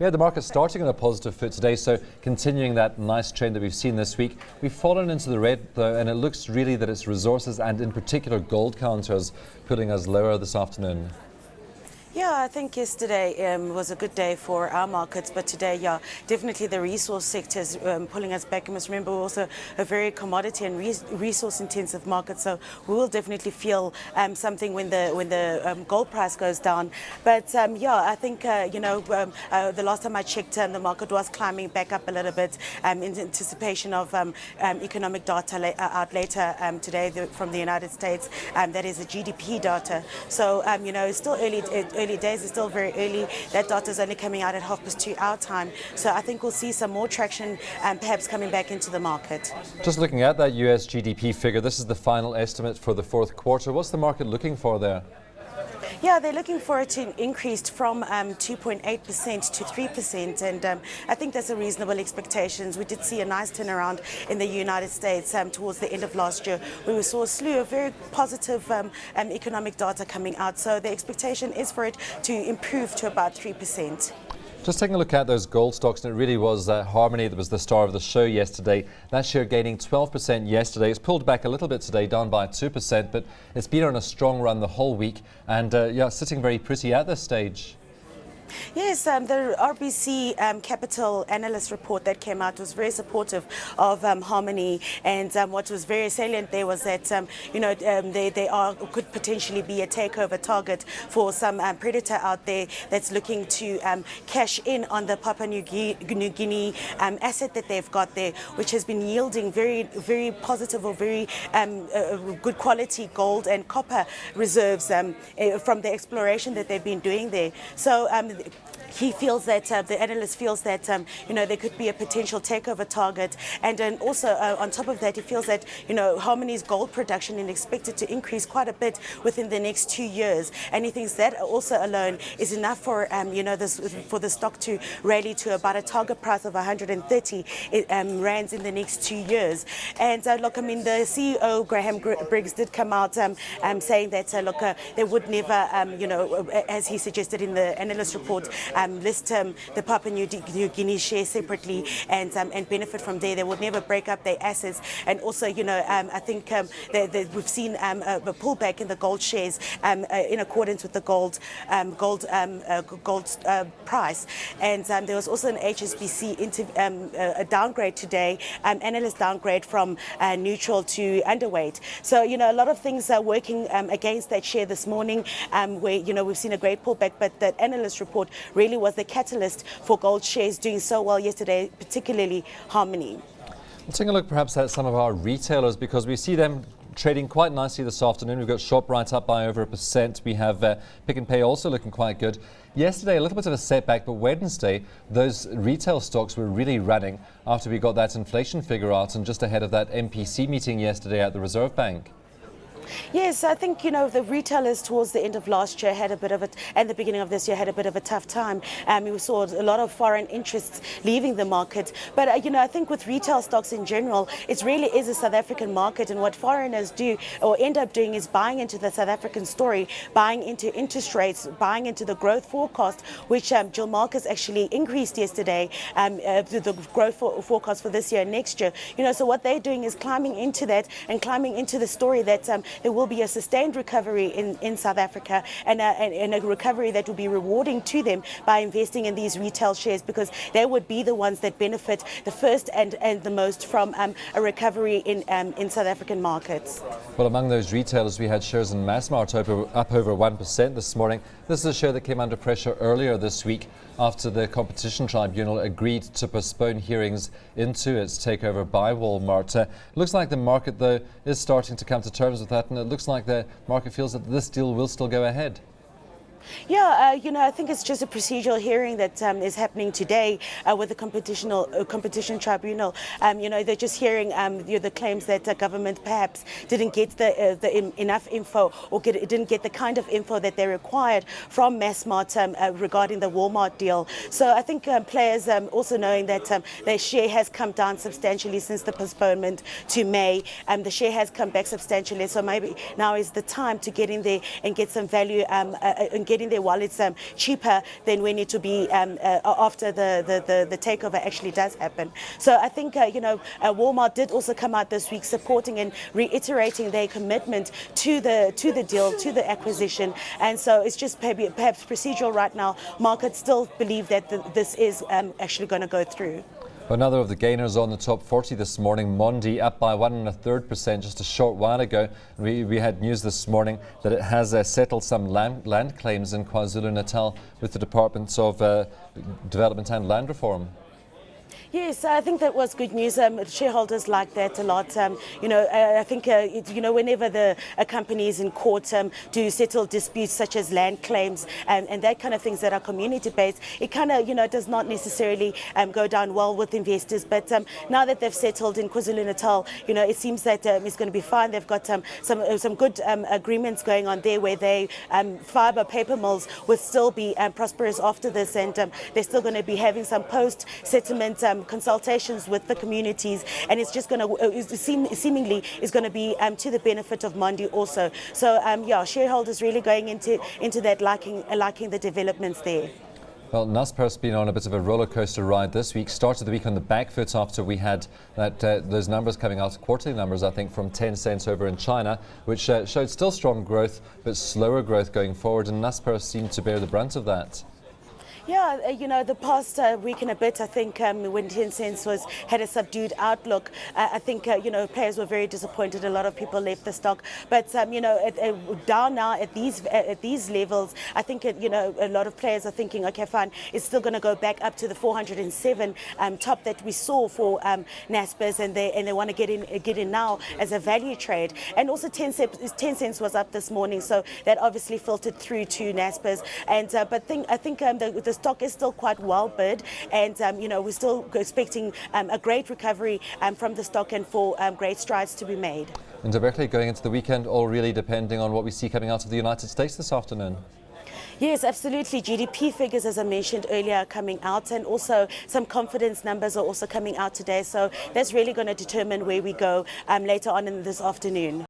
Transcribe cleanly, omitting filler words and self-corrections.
Yeah, the market's starting on a positive foot today, so continuing that nice trend that we've seen this week. We've fallen into the red, though, and it looks really that it's resources and in particular gold counters putting us lower this afternoon. Yeah, I think yesterday was a good day for our markets, but today, yeah, definitely the resource sector is pulling us back. You must remember we're also a very commodity and resource-intensive market, so we will definitely feel something when the gold price goes down. But yeah, I think the last time I checked, the market was climbing back up a little bit in anticipation of economic data out later today from the United States. That is the GDP data. So it's still early days, it's still very early. That data is only coming out at 2:30 our time. So I think we'll see some more traction perhaps coming back into the market. Just looking at that US GDP figure, this is the final estimate for the fourth quarter. What's the market looking for there? Yeah, they're looking for it to increase from 2.8% to 3%, and I think that's a reasonable expectations. We did see a nice turnaround in the United States towards the end of last year, where we saw a slew of very positive economic data coming out. So the expectation is for it to improve to about 3%. Just taking a look at those gold stocks, and it really was Harmony that was the star of the show yesterday. That share gaining 12% yesterday. It's pulled back a little bit today, down by 2%, but it's been on a strong run the whole week, and sitting very pretty at this stage. Yes, the RBC Capital analyst report that came out was very supportive of Harmony, and what was very salient there was that they could potentially be a takeover target for some predator out there that's looking to cash in on the Papua New Guinea asset that they've got there, which has been yielding very, very positive or very good quality gold and copper reserves from the exploration that they've been doing there. So he feels that the analyst feels that there could be a potential takeover target, and then also on top of that, he feels that Harmony's gold production is expected to increase quite a bit within the next 2 years, and he thinks that also alone is enough for for the stock to rally to about a target price of 130 rands in the next 2 years. And look, I mean, the CEO Graham Briggs did come out saying that they would never as he suggested in the analyst report, list the Papua New Guinea share separately and benefit from there. They would never break up their assets. And also, I think we've seen a pullback in the gold shares in accordance with the gold price. And there was also an HSBC a downgrade today, analyst downgrade from neutral to underweight. So a lot of things are working against that share this morning, where we've seen a great pullback, but that analyst report really was the catalyst for gold shares doing so well yesterday, particularly Harmony. Let's take a look perhaps at some of our retailers, because we see them trading quite nicely this afternoon. We've got ShopRite up by over 1%. We have Pick n Pay also looking quite good. Yesterday, a little bit of a setback, but Wednesday, those retail stocks were really running after we got that inflation figure out and just ahead of that MPC meeting yesterday at the Reserve Bank. Yes, I think, the retailers towards the end of last year had a bit of it, and the beginning of this year had a bit of a tough time. We saw a lot of foreign interests leaving the market. But, I think with retail stocks in general, it really is a South African market. And what foreigners do or end up doing is buying into the South African story, buying into interest rates, buying into the growth forecast, which Jill Marcus actually increased yesterday, the growth forecast for this year and next year. So what they're doing is climbing into that and climbing into the story that there will be a sustained recovery in South Africa, and a recovery that will be rewarding to them by investing in these retail shares, because they would be the ones that benefit the first and the most from a recovery in South African markets. Well, among those retailers, we had shares in Massmart up over 1% this morning. This is a share that came under pressure earlier this week after the Competition Tribunal agreed to postpone hearings into its takeover by Walmart. Looks like the market, though, is starting to come to terms with that, and it looks like the market feels that this deal will still go ahead. Yeah, I think it's just a procedural hearing that is happening today with the Competition Tribunal. They're just hearing the claims that the government perhaps didn't get enough info, or didn't get the kind of info that they required from Massmart regarding the Walmart deal. So I think players also knowing that their share has come down substantially since the postponement to May. The share has come back substantially, so maybe now is the time to get in there and get some value and get getting their wallets cheaper than when it will be after the takeover actually does happen. So I think Walmart did also come out this week supporting and reiterating their commitment to the deal, to the acquisition, and so it's just perhaps procedural right now. Markets still believe that this is actually going to go through. Another of the gainers on the top 40 this morning, Mondi, up by 1.33% just a short while ago. We had news this morning that it has settled some land claims in KwaZulu-Natal with the Department of Development and Land Reform. Yes, I think that was good news. Shareholders like that a lot. I think whenever a company is in court to settle disputes such as land claims and that kind of things that are community based, it kind of does not necessarily go down well with investors. But now that they've settled in KwaZulu-Natal, it seems that it's going to be fine. They've got some good agreements going on there where they fiber paper mills will still be prosperous after this, and they're still going to be having some post settlement consultations with the communities, and it's just going to seemingly is going to be to the benefit of Mondi also. So shareholders really going into that liking the developments there. Well, Naspers been on a bit of a roller coaster ride this week. Started the week on the back foot after we had those numbers coming out, quarterly numbers, I think, from Tencent over in China, which showed still strong growth, but slower growth going forward, and Naspers seemed to bear the brunt of that. Yeah, the past week and a bit, I think when Tencent had a subdued outlook, I think, players were very disappointed. A lot of people left the stock. But, down now at these levels, I think, a lot of players are thinking, okay, fine, it's still going to go back up to the 407 top that we saw for Naspers, and they want to get in now as a value trade. And also Tencent was up this morning, so that obviously filtered through to Naspers. And I think the stock is still quite well bid, and we're still expecting a great recovery from the stock and for great strides to be made. And directly going into the weekend, all really depending on what we see coming out of the United States this afternoon. Yes, absolutely. GDP figures, as I mentioned earlier, are coming out, and also some confidence numbers are also coming out today. So that's really going to determine where we go later on in this afternoon.